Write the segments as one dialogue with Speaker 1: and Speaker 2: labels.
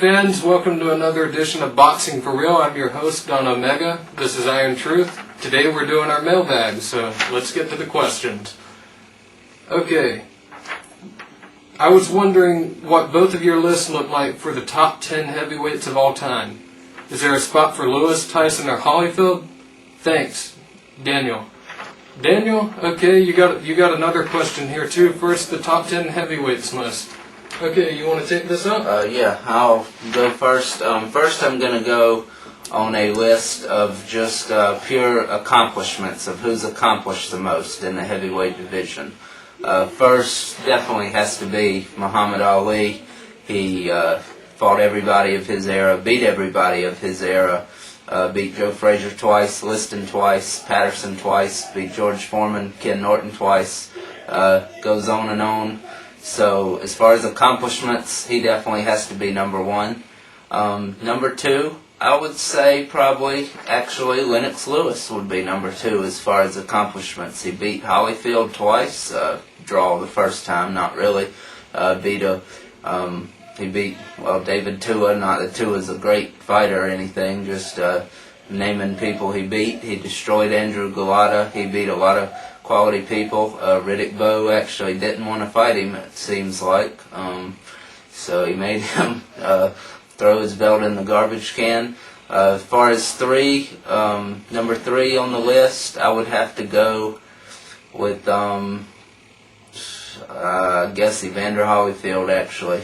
Speaker 1: fans, welcome to another edition of Boxing for Real. I'm your host, Don Omega. This is Iron Truth. Today we're doing our mailbag, so let's get to the questions. Okay. I was wondering what both of your lists look like for the top 10 heavyweights of all time. Is there a spot for Lewis, Tyson, or Holyfield? Thanks, Daniel. Daniel, okay, you got another question here too. First, the top 10 heavyweights list. Okay, you want to take this up?
Speaker 2: Yeah, I'll go first. First, I'm going to go on a list of just pure accomplishments of who's accomplished the most in the heavyweight division. First, definitely has to be Muhammad Ali. He fought everybody of his era, beat everybody of his era, beat Joe Frazier twice, Liston twice, Patterson twice, beat George Foreman, Ken Norton twice, goes on and on. So as far as accomplishments, he definitely has to be number one. Number two, I would say probably actually Lennox Lewis would be number two as far as accomplishments. He beat Holyfield twice, draw the first time, not really. He beat David Tua. Not that Tua's a great fighter or anything, just naming people he beat. He destroyed Andrew Galata. He beat a lot of quality people. Riddick Bowe actually didn't want to fight him, it seems like. So he made him throw his belt in the garbage can. As far as number three on the list, I would have to go with, I guess, Evander Holyfield, actually.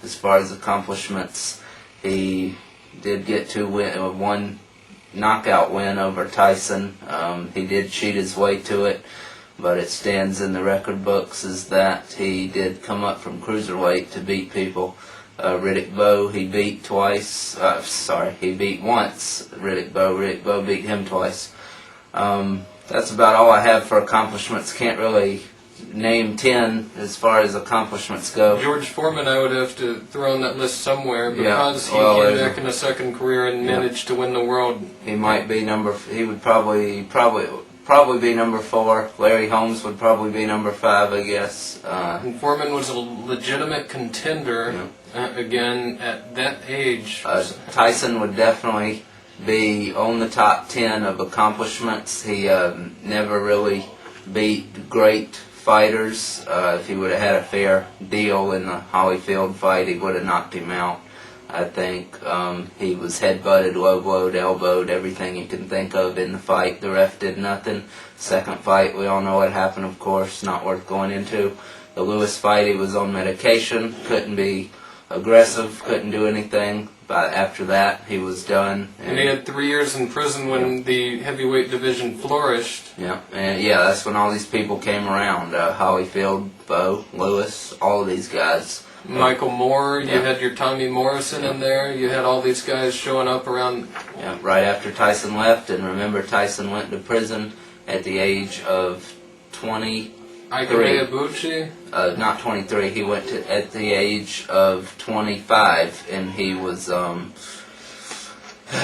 Speaker 2: As far as accomplishments, he did get one knockout win over Tyson. He did cheat his way to it, but it stands in the record books as that he did come up from cruiserweight to beat people. Riddick Bowe, he beat twice. He beat once Riddick Bowe. Riddick Bowe beat him twice. That's about all I have for accomplishments. Can't really name 10 as far as accomplishments go.
Speaker 1: George Foreman I would have to throw on that list somewhere because he came back in a second career and managed to win the world.
Speaker 2: He might be he would probably be number 4. Larry Holmes would probably be number 5, I guess.
Speaker 1: And Foreman was a legitimate contender, again, at that age.
Speaker 2: Tyson would definitely be on the top 10 of accomplishments. He never really beat great fighters. If he would have had a fair deal in the Holyfield fight, he would have knocked him out. I think he was headbutted, low-blowed, elbowed, everything you can think of in the fight. The ref did nothing. Second fight, we all know what happened, of course, not worth going into. The Lewis fight, he was on medication, couldn't be aggressive, couldn't do anything. But after that, he was done.
Speaker 1: And he had 3 years in prison when the heavyweight division flourished.
Speaker 2: Yeah, and that's when all these people came around. Holyfield, Bowe, Lewis, all of these guys.
Speaker 1: Michael Moore, you had your Tommy Morrison in there. You had all these guys showing up around.
Speaker 2: Yeah, right after Tyson left. And remember, Tyson went to prison at the age of 23.
Speaker 1: Ike Ibuchi?
Speaker 2: Not 23. He went at the age of 25, and he was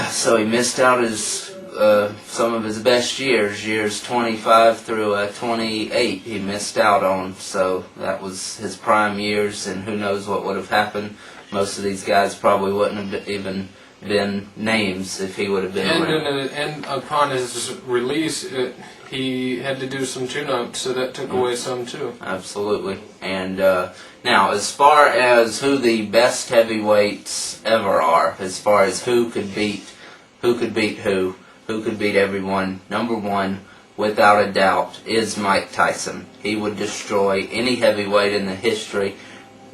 Speaker 2: so he missed out some of his best years 25 through 28. He missed out on, so that was his prime years, and who knows what would have happened. Most of these guys probably wouldn't have even been names if he would have been around.
Speaker 1: And upon his release, he had to do some tune-ups, so that took away some too.
Speaker 2: Absolutely. And now, as far as who the best heavyweights ever are, as far as who could beat who could beat everyone, number one, without a doubt, is Mike Tyson. He would destroy any heavyweight in the history.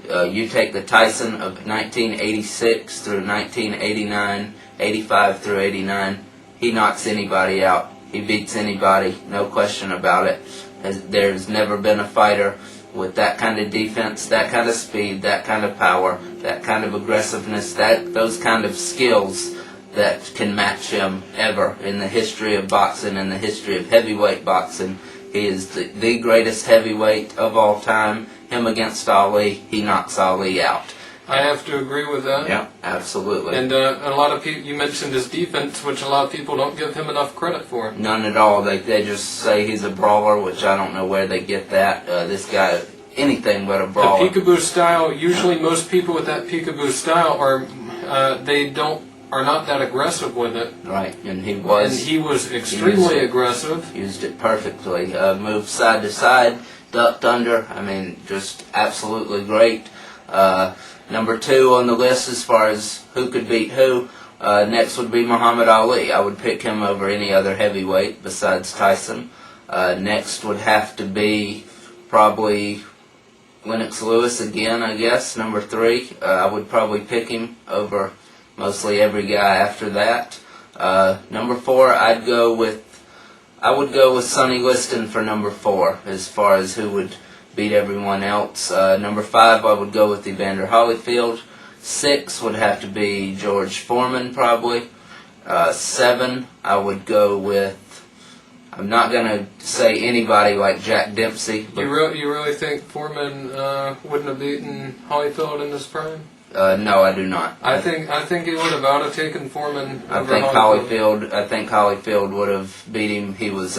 Speaker 2: You take the Tyson of 1986 through 1989, 85 through 89, he knocks anybody out. He beats anybody, no question about it. There's never been a fighter with that kind of defense, that kind of speed, that kind of power, that kind of aggressiveness, those kind of skills that can match him ever in the history of boxing, in the history of heavyweight boxing. He is the greatest heavyweight of all time. Him against Ali, he knocks Ali out.
Speaker 1: I have to agree with that.
Speaker 2: Yeah, absolutely.
Speaker 1: And a lot of people, you mentioned his defense, which a lot of people don't give him enough credit for.
Speaker 2: None at all. They just say he's a brawler, which I don't know where they get that. This guy, anything but a brawler.
Speaker 1: The peekaboo style, usually most people with that peekaboo style are they are not that aggressive with it.
Speaker 2: Right, and he was
Speaker 1: extremely aggressive.
Speaker 2: Used it perfectly. Moved side to side, ducked under. I mean, just absolutely great. Number 2 on the list as far as who could beat who. Next would be Muhammad Ali. I would pick him over any other heavyweight besides Tyson. Next would have to be probably Lennox Lewis again, I guess. Number 3. I would probably pick him over mostly every guy after that. Number 4, I would go with Sonny Liston for number 4 as far as who would beat everyone else. Number 5, I would go with Evander Holyfield. 6 would have to be George Foreman probably. 7, I would go with, I'm not going to say anybody like Jack Dempsey.
Speaker 1: You really think Foreman wouldn't have beaten Holyfield in his prime?
Speaker 2: No, I do not.
Speaker 1: I think he would have out-taken Foreman.
Speaker 2: I think Holyfield would have beat him. He was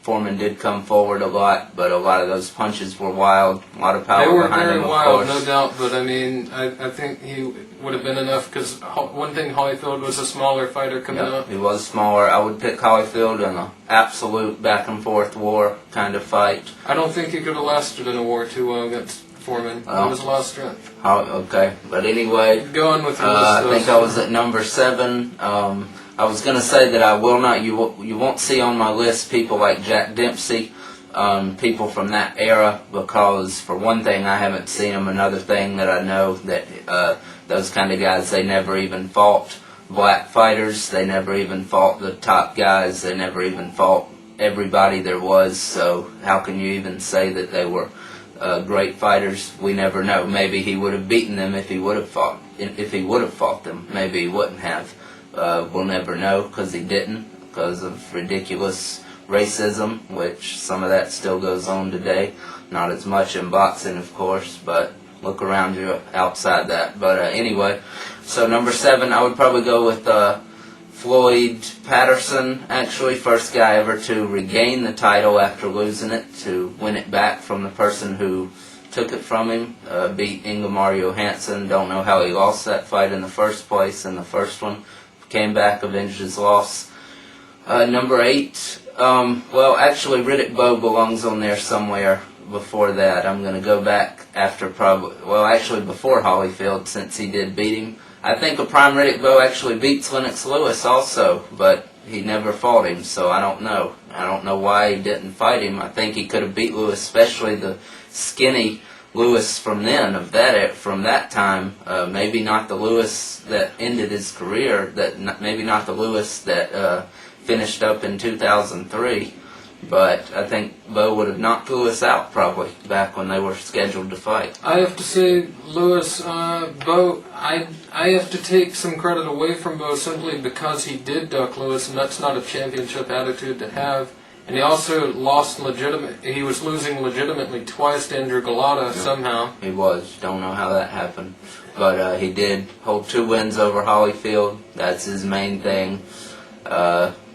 Speaker 2: Foreman did come forward a lot, but a lot of those punches were wild. A lot of power behind him, of course. They were very wild, no doubt. But I mean, I think he would have been enough because one thing, Holyfield was a smaller fighter coming up. He was smaller. I would pick Holyfield in an absolute back and forth war kind of fight. I don't think he could have lasted in a war too well against Foreman. He was a lot of strength. Okay, but anyway, go on with your list. I think I was at number 7. I was going to say that I will not. You won't see on my list people like Jack Dempsey, people from that era, because for one thing I haven't seen them. Another thing that I know that those kind of guys, they never even fought black fighters. They never even fought the top guys. They never even fought everybody there was. So how can you even say that they were great fighters? We never know. Maybe he would have beaten them if he would have fought. If he would have fought them, maybe he wouldn't have. We'll never know because he didn't, because of ridiculous racism, which some of that still goes on today. Not as much in boxing, of course, but look around you outside that. But anyway, so number 7, I would probably go with Floyd Patterson, actually, first guy ever to regain the title after losing it, to win it back from the person who took it from him, beat Ingemar Johansson. Don't know how he lost that fight in the first place in the first one. Came back, avenged his loss. Number 8, well, actually, Riddick Bowe belongs on there somewhere before that. I'm going to go back after before Holyfield, since he did beat him. I think a prime Riddick Bowe actually beats Lennox Lewis also, but he never fought him, so I don't know. I don't know why he didn't fight him. I think he could have beat Lewis, especially the skinny Lewis from that time. Maybe not the Lewis that ended his career. Maybe not the Lewis that finished up in 2003. But I think Bowe would have knocked Lewis out probably back when they were scheduled to fight. I have to say, Bowe, I have to take some credit away from Bowe simply because he did duck Lewis, and that's not a championship attitude to have. And he also lost he was losing legitimately twice to Andrew Galata somehow. He was. Don't know how that happened. But he did hold 2 wins over Holyfield. That's his main thing.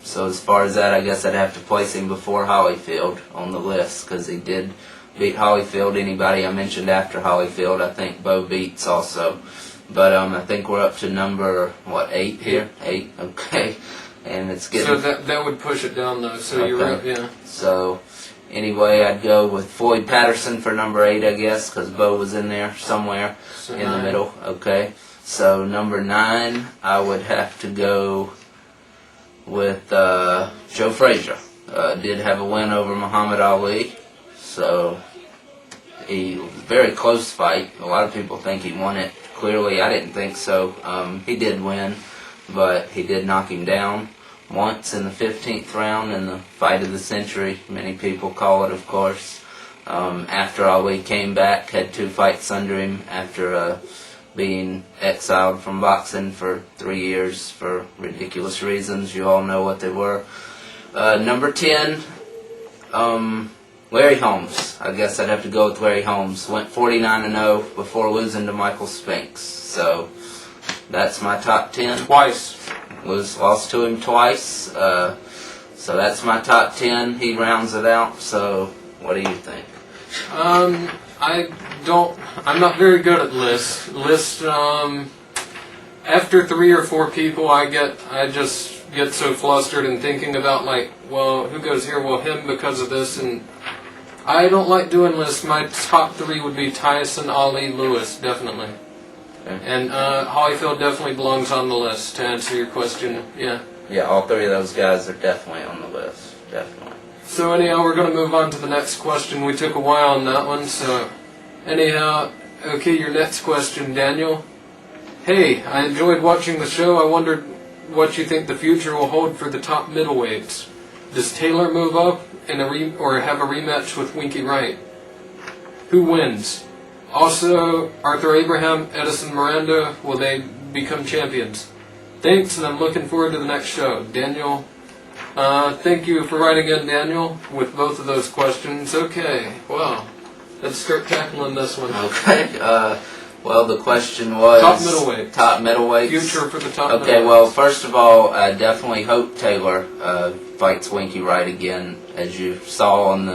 Speaker 2: So as far as that, I guess I'd have to place him before Holyfield on the list, because he did beat Holyfield. Anybody I mentioned after Holyfield, I think Bowe beats also. But I think we're up to number, 8 here? 8, okay. And it's getting... So that would push it down, though, so okay. You're right, yeah. So, anyway, I'd go with Floyd Patterson for number 8, I guess, because Bowe was in there somewhere in the middle. Okay. So, number 9, I would have to go with Joe Frazier. Did have a win over Muhammad Ali, so he was a very close fight. A lot of people think he won it. Clearly, I didn't think so. He did win, but he did knock him down once in the 15th round in the fight of the century. Many people call it, of course. After Ali came back, had 2 fights under him after being exiled from boxing for 3 years for ridiculous reasons. You all know what they were. Number 10, Larry Holmes. I guess I'd have to go with Larry Holmes. Went 49-0 before losing to Michael Spinks. So that's my top 10. Twice. Lost to him twice. So that's my top 10. He rounds it out. So what do you think? I'm not very good at lists.
Speaker 1: after 3 or 4 people, I just get so flustered and thinking about like, well, who goes here? Well, him because of this, and I don't like doing lists. My top 3 would be Tyson, Ali, Lewis, definitely.
Speaker 2: Okay.
Speaker 1: And Holyfield definitely belongs on the list, to answer your question. Yeah.
Speaker 2: Yeah, all 3 of those guys are definitely on the list. Definitely.
Speaker 1: So anyhow, we're going to move on to the next question. We took a while on that one, so anyhow, okay, your next question, Daniel. Hey, I enjoyed watching the show. I wondered what you think the future will hold for the top middleweights. Does Taylor move up in or have a rematch with Winky Wright? Who wins? Also, Arthur Abraham, Edison Miranda, will they become champions? Thanks, and I'm looking forward to the next show. Daniel, thank you for writing in, Daniel, with both of those questions. Okay, well, let's start tackling this one.
Speaker 2: Okay, well, the question was...
Speaker 1: Top middleweight.
Speaker 2: Top middleweight.
Speaker 1: Future for the top middleweight.
Speaker 2: Okay, well, first of all, I definitely hope Taylor fights Winky Wright again. As you saw on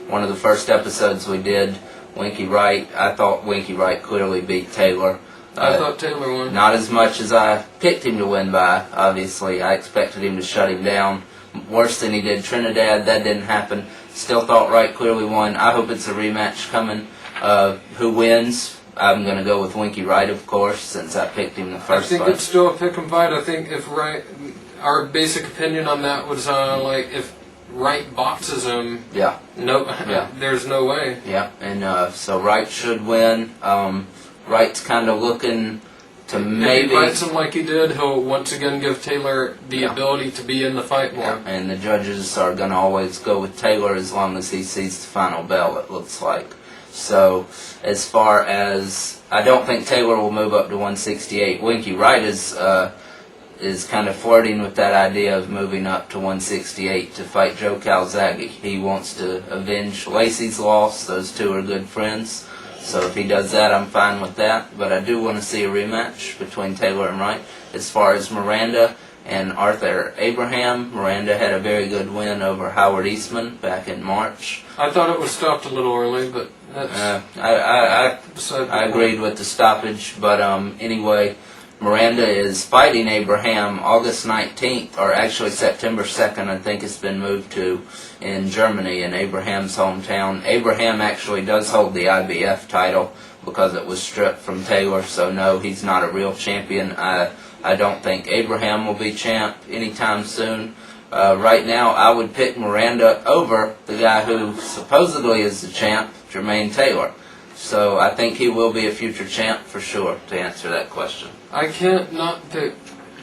Speaker 2: one of the first episodes we did, Winky Wright, I thought Winky Wright clearly beat Taylor.
Speaker 1: I thought Taylor won.
Speaker 2: Not as much as I picked him to win by, obviously. I expected him to shut him down worse than he did Trinidad. That didn't happen. Still thought Wright clearly won. I hope it's a rematch coming. Who wins? I'm going to go with Winky Wright, of course, since I picked him the first fight.
Speaker 1: I think it's still a pick 'em fight. I think if Wright, our basic opinion on that was like if Wright boxes him,
Speaker 2: yeah,
Speaker 1: no,
Speaker 2: yeah.
Speaker 1: There's no way.
Speaker 2: Yeah, and so Wright should win. Wright's kind of looking to maybe...
Speaker 1: If he fights him like he did, he'll once again give Taylor the ability to be in the fight more.
Speaker 2: Yeah, and the judges are going to always go with Taylor as long as he sees the final bell, it looks like. So, as far as... I don't think Taylor will move up to 168. Winky Wright is kind of flirting with that idea of moving up to 168 to fight Joe Calzaghe. He wants to avenge Lacey's loss. Those two are good friends. So if he does that, I'm fine with that. But I do want to see a rematch between Taylor and Wright. As far as Miranda and Arthur Abraham, Miranda had a very good win over Howard Eastman back in March.
Speaker 1: I thought it was stopped a little early, but that's...
Speaker 2: I agreed with the stoppage. But anyway, Miranda is fighting Abraham August 19th, or actually September 2nd, I think it's been moved to, in Germany, in Abraham's hometown. Abraham actually does hold the IBF title because it was stripped from Taylor, so no, he's not a real champion. I don't think Abraham will be champ anytime soon. Right now, I would pick Miranda over the guy who supposedly is the champ, Jermaine Taylor. So I think he will be a future champ for sure, to answer that question.
Speaker 1: I can't not pick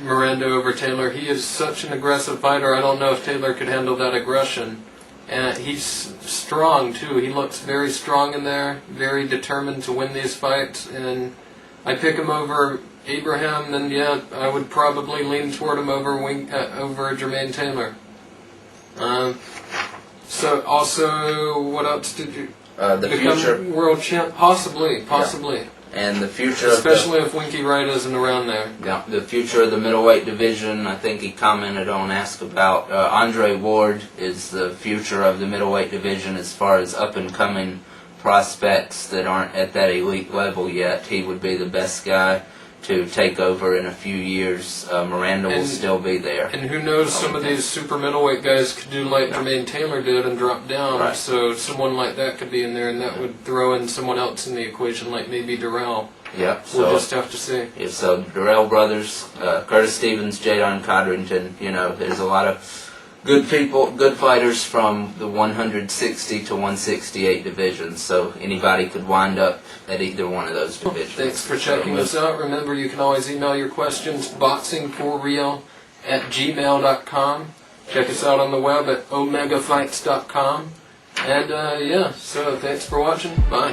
Speaker 1: Miranda over Taylor. He is such an aggressive fighter. I don't know if Taylor could handle that aggression. And he's strong, too. He looks very strong in there, very determined to win these fights. And I pick him over Abraham, then yeah, I would probably lean toward him over Jermaine Taylor. So also, what else did you...
Speaker 2: the
Speaker 1: become
Speaker 2: future
Speaker 1: world champ? Possibly.
Speaker 2: Yeah. And the future
Speaker 1: especially if Winky Wright isn't around there.
Speaker 2: Yeah, the future of the middleweight division, I think he commented on, asked about. Andre Ward is the future of the middleweight division as far as up-and-coming prospects that aren't at that elite level yet. He would be the best guy to take over in a few years. Miranda will still be there.
Speaker 1: And who knows, some of these super middleweight guys could do like Jermaine Taylor did and drop down.
Speaker 2: Right.
Speaker 1: So someone like that could be in there, and that would throw in someone else in the equation, like maybe Durrell.
Speaker 2: Yep.
Speaker 1: We'll just have to see.
Speaker 2: Yeah, so Durrell brothers, Curtis Stevens, Jadon Codrington, there's a lot of good people, good fighters from the 160 to 168 divisions, so anybody could wind up at either one of those divisions.
Speaker 1: Thanks for checking us out. Remember, you can always email your questions, boxingforreal@gmail.com. Check us out on the web at omegafights.com. And yeah, so thanks for watching. Bye.